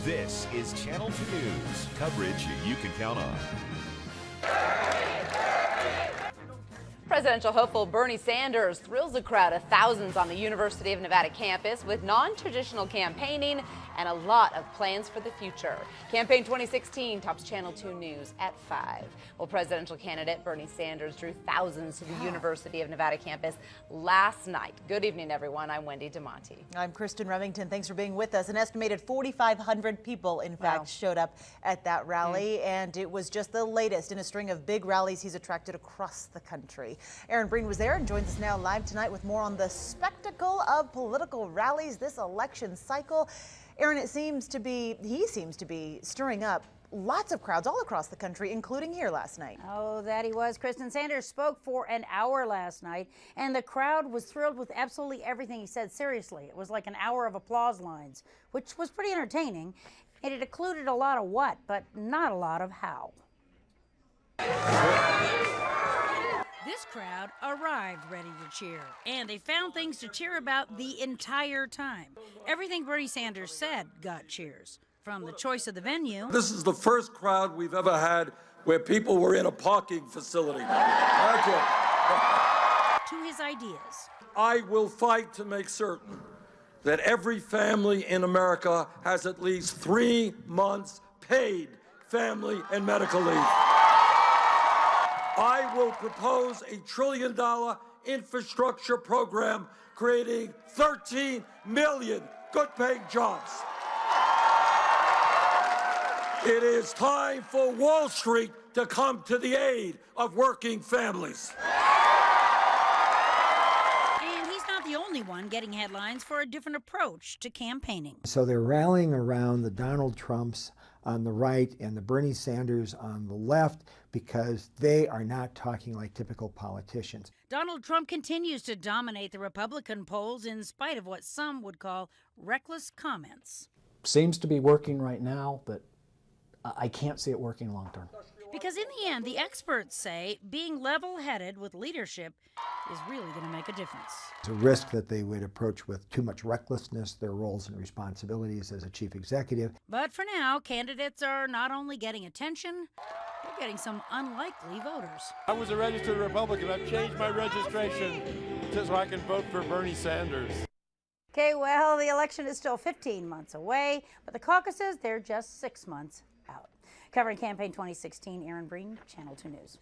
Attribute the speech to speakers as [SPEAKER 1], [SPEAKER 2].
[SPEAKER 1] This is Channel 2 News, coverage you can count on.
[SPEAKER 2] Presidential hopeful Bernie Sanders thrills a crowd of thousands on the University of Nevada campus with non-traditional campaigning and a lot of plans for the future. Campaign 2016 tops Channel 2 News at 5. Well, presidential candidate Bernie Sanders drew thousands to the University of Nevada campus last night. Good evening, everyone. I'm Wendy DeMonte.
[SPEAKER 3] I'm Kristen Remington. Thanks for being with us. An estimated 4,500 people, in fact, showed up at that rally, and it was just the latest in a string of big rallies he's attracted across the country. Aaron Breen was there and joins us now live tonight with more on the spectacle of political rallies this election cycle. Aaron, he seems to be stirring up lots of crowds all across the country, including here last night.
[SPEAKER 4] Oh, that he was. Kristen, Sanders spoke for an hour last night, and the crowd was thrilled with absolutely everything he said. Seriously, it was like an hour of applause lines, which was pretty entertaining. And it included a lot of what, but not a lot of how. This crowd arrived ready to cheer, and they found things to cheer about the entire time. Everything Bernie Sanders said got cheers, from the choice of the venue.
[SPEAKER 5] This is the first crowd we've ever had where people were in a parking facility. Okay.
[SPEAKER 4] To his ideas.
[SPEAKER 5] I will fight to make certain that every family in America has at least 3 months paid family and medical leave. I will propose a $1 trillion infrastructure program creating 13 million good-paying jobs. It is time for Wall Street to come to the aid of working families.
[SPEAKER 4] And he's not the only one getting headlines for a different approach to campaigning.
[SPEAKER 6] So they're rallying around the Donald Trumps on the right and the Bernie Sanders on the left because they are not talking like typical politicians.
[SPEAKER 4] Donald Trump continues to dominate the Republican polls in spite of what some would call reckless comments.
[SPEAKER 7] Seems to be working right now, but I can't see it working long term.
[SPEAKER 4] Because in the end, the experts say being level-headed with leadership is really going to make a difference.
[SPEAKER 6] It's a risk that they would approach with too much recklessness, their roles and responsibilities as a chief executive.
[SPEAKER 4] But for now, candidates are not only getting attention, they're getting some unlikely voters.
[SPEAKER 8] I was a registered Republican. I've changed my registration so I can vote for Bernie Sanders.
[SPEAKER 4] Okay, well, the election is still 15 months away, but the caucuses, they're just 6 months out. Covering Campaign 2016, Aaron Breen, Channel 2 News.